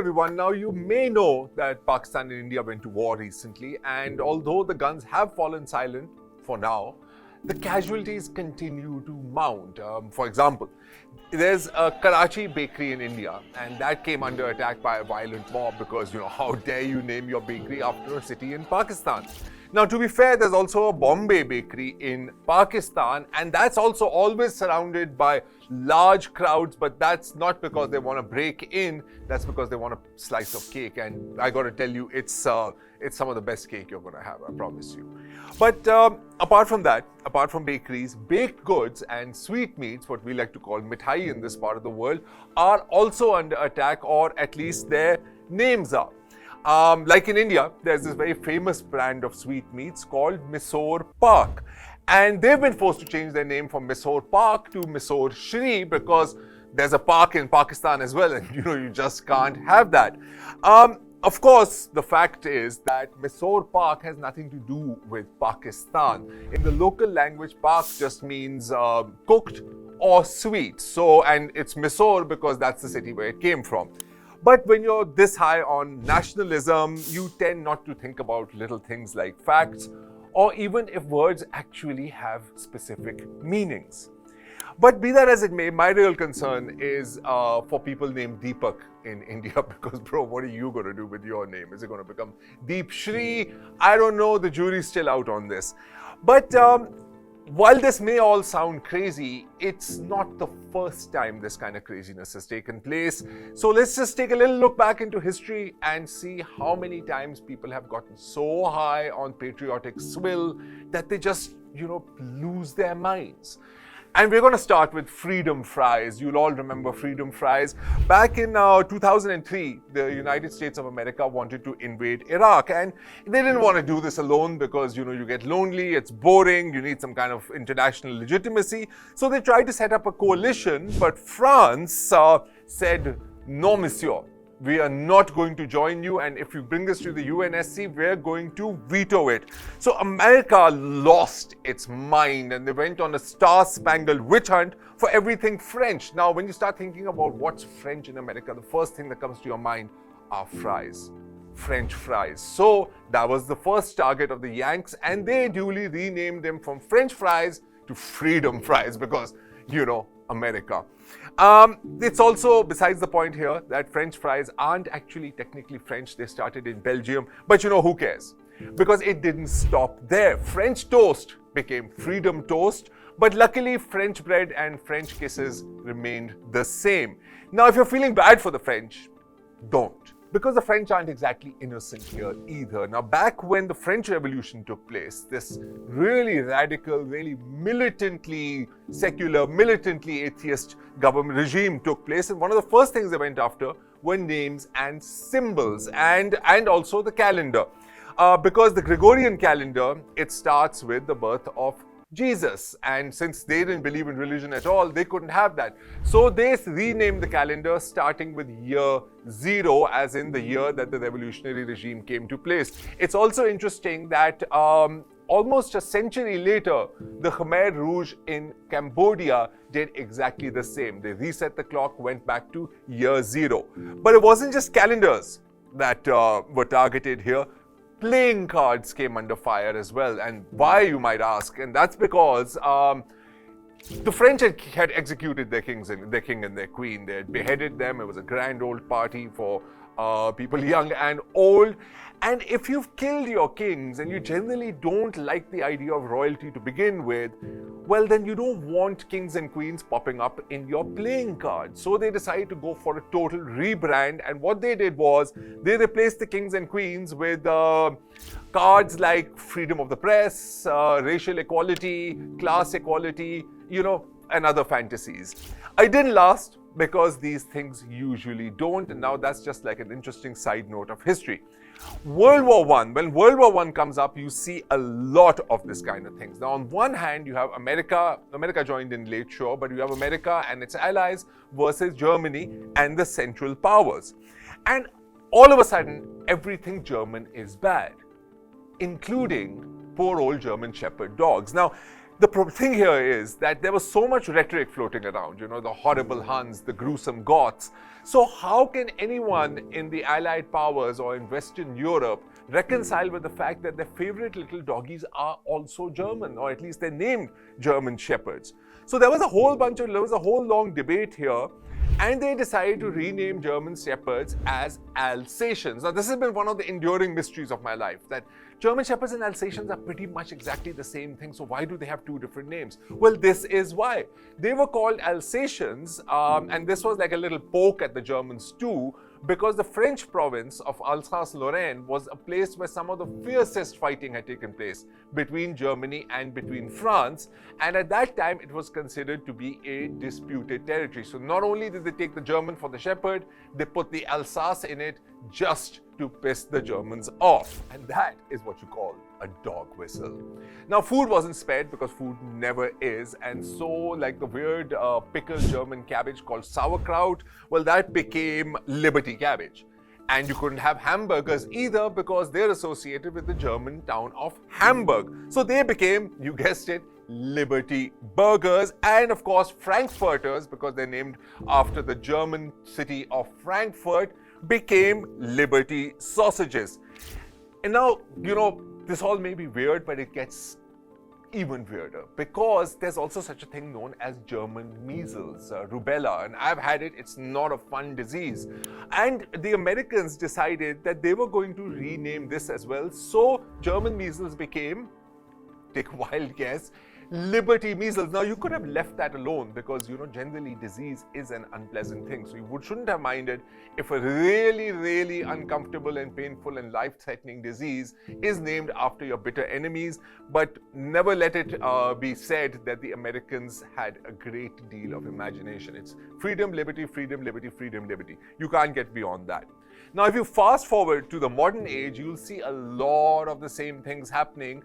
everyone. Now, you may know that Pakistan and India went to war recently, and although the guns have fallen silent for now, the casualties continue to mount. For example, there's a Karachi Bakery in India, and that came under attack by a violent mob because, how dare you name your bakery after a city in Pakistan? Now, to be fair, there's also a Bombay bakery in Pakistan, and that's also always surrounded by large crowds, but that's not because they want to break in, that's because they want a slice of cake. And I got to tell you, it's some of the best cake you're going to have, I promise you. But apart from that, apart from bakeries, baked goods and sweetmeats, what we like to call mithai in this part of the world, are also under attack, or at least their names are. Like in India, there's this very famous brand of sweetmeats called Misur Park. And they've been forced to change their name from Misur Park to Misur Shri because there's a park in Pakistan as well, and you just can't have that. Of course, the fact is that Misur Park has nothing to do with Pakistan. In the local language, Park just means cooked or sweet. And it's Misur because that's the city where it came from. But when you're this high on nationalism, you tend not to think about little things like facts, or even if words actually have specific meanings. But be that as it may, my real concern is for people named Deepak in India, because bro, what are you going to do with your name? Is it going to become Deep Shri? I don't know, the jury's still out on this. But while this may all sound crazy, it's not the first time this kind of craziness has taken place. So let's just take a little look back into history and see how many times people have gotten so high on patriotic swill that they just, lose their minds. And we're going to start with freedom fries. You'll all remember freedom fries. Back in 2003, the United States of America wanted to invade Iraq. And they didn't want to do this alone because, you get lonely, it's boring, you need some kind of international legitimacy. So they tried to set up a coalition, but France said, no, monsieur. We are not going to join you, and if you bring this to the UNSC, we're going to veto it. So America lost its mind, and they went on a star-spangled witch hunt for everything French. Now, when you start thinking about what's French in America, the first thing that comes to your mind are fries. French fries. So that was the first target of the Yanks, and they duly renamed them from French fries to freedom fries because, America. It's also besides the point here that French fries aren't actually technically French. They started in Belgium, but who cares? Because it didn't stop there. French toast became freedom toast, but luckily French bread and French kisses remained the same. Now, if you're feeling bad for the French, don't. Because the French aren't exactly innocent here either. Now, back when the French Revolution took place, this really radical, really militantly secular, militantly atheist government regime took place. And one of the first things they went after were names and symbols and also the calendar. Because the Gregorian calendar, it starts with the birth of Jesus, and since they didn't believe in religion at all, they couldn't have that. So they renamed the calendar starting with year 0, as in the year that the revolutionary regime came to place. It's also interesting that almost a century later, the Khmer Rouge in Cambodia did exactly the same. They reset the clock, went back to year 0. But it wasn't just calendars that were targeted here. Playing cards came under fire as well. And why, you might ask? And that's because the French had executed their king and their queen. They had beheaded them. It was a grand old party for people young and old. And if you've killed your kings and you generally don't like the idea of royalty to begin with, well, then you don't want kings and queens popping up in your playing cards. So they decided to go for a total rebrand. And what they did was they replaced the kings and queens with cards like freedom of the press, racial equality, class equality, and other fantasies. It didn't last because these things usually don't. And now that's just like an interesting side note of history. World War I. When World War I comes up, you see a lot of this kind of things. Now, on one hand, you have America. America joined in late, sure, but you have America and its allies versus Germany and the Central Powers. And all of a sudden, everything German is bad, including poor old German Shepherd dogs. Now, The thing here is that there was so much rhetoric floating around, the horrible Huns, the gruesome Goths. So how can anyone in the Allied powers or in Western Europe reconcile with the fact that their favorite little doggies are also German, or at least they're named German Shepherds? So there was a whole long debate here, and they decided to rename German Shepherds as Alsatians. Now, this has been one of the enduring mysteries of my life, that German Shepherds and Alsatians are pretty much exactly the same thing, so why do they have two different names? Well, this is why. They were called Alsatians, and this was like a little poke at the Germans too, because the French province of Alsace-Lorraine was a place where some of the fiercest fighting had taken place between Germany and between France, and at that time it was considered to be a disputed territory. So not only did they take the German for the shepherd, they put the Alsace in it just to piss the Germans off, and that is what you call a dog whistle. Now, food wasn't spared because food never is, and so like the weird pickled German cabbage called sauerkraut, well, that became Liberty cabbage. And you couldn't have hamburgers either because they're associated with the German town of Hamburg. So they became, you guessed it, Liberty burgers, and of course Frankfurters, because they're named after the German city of Frankfurt, became Liberty sausages. And now, this all may be weird, but it gets even weirder because there's also such a thing known as German measles, rubella, and I've had it. It's not a fun disease. And the Americans decided that they were going to rename this as well. So German measles became, take a wild guess, Liberty measles. Now, you could have left that alone because, generally disease is an unpleasant thing. So you shouldn't have minded if a really, really uncomfortable and painful and life-threatening disease is named after your bitter enemies. But never let it be said that the Americans had a great deal of imagination. It's freedom, liberty, freedom, liberty, freedom, liberty. You can't get beyond that. Now, if you fast forward to the modern age, you'll see a lot of the same things happening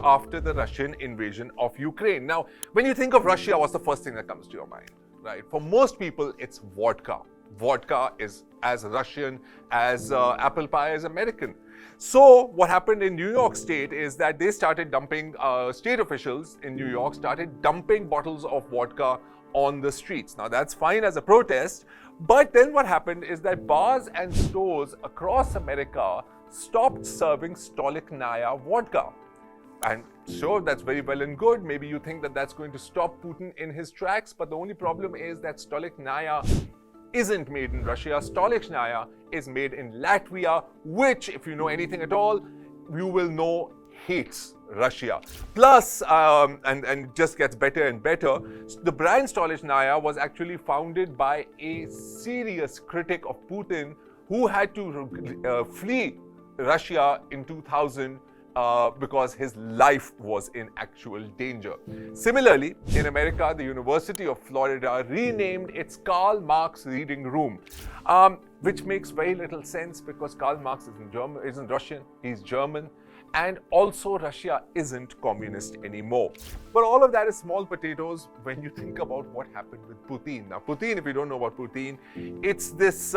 after the Russian invasion of Ukraine. Now, when you think of Russia, what's the first thing that comes to your mind, right? For most people, it's vodka. Vodka is as Russian as apple pie is American. So what happened in New York State is that they started dumping, state officials in New York started dumping bottles of vodka on the streets. Now, that's fine as a protest, but then what happened is that bars and stores across America stopped serving Stolichnaya vodka. And sure, that's very well and good. Maybe you think that that's going to stop Putin in his tracks, but the only problem is that Stolichnaya isn't made in Russia. Stolichnaya is made in Latvia, which, if you know anything at all, you will know hates Russia. Plus, and just gets better and better, the brand Stolichnaya was actually founded by a serious critic of Putin who had to flee Russia in 2000 because his life was in actual danger. Similarly, in America, the University of Florida renamed its Karl Marx Reading Room, which makes very little sense because Karl Marx isn't Russian, he's German. And also, Russia isn't communist anymore. But all of that is small potatoes when you think about what happened with Poutine. Now, Poutine, if you don't know about Poutine, it's this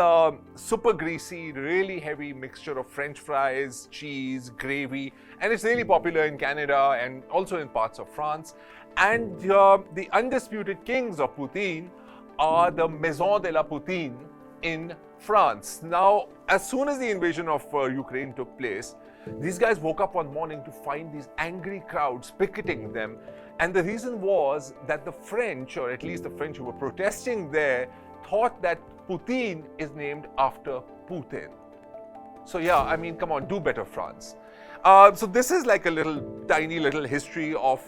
super greasy, really heavy mixture of French fries, cheese, gravy, and it's really popular in Canada and also in parts of France. And the undisputed kings of Poutine are the Maison de la Poutine in France. Now, as soon as the invasion of Ukraine took place, these guys woke up one morning to find these angry crowds picketing them. And the reason was that the French, or at least the French who were protesting there, thought that Poutine is named after Putin. So yeah, I mean, come on, do better, France. So this is like a tiny little history of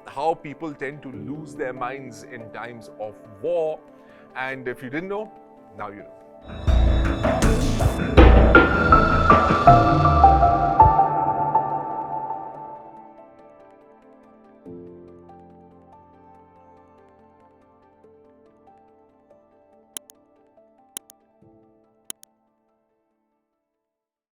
how people tend to lose their minds in times of war. And if you didn't know, now you know.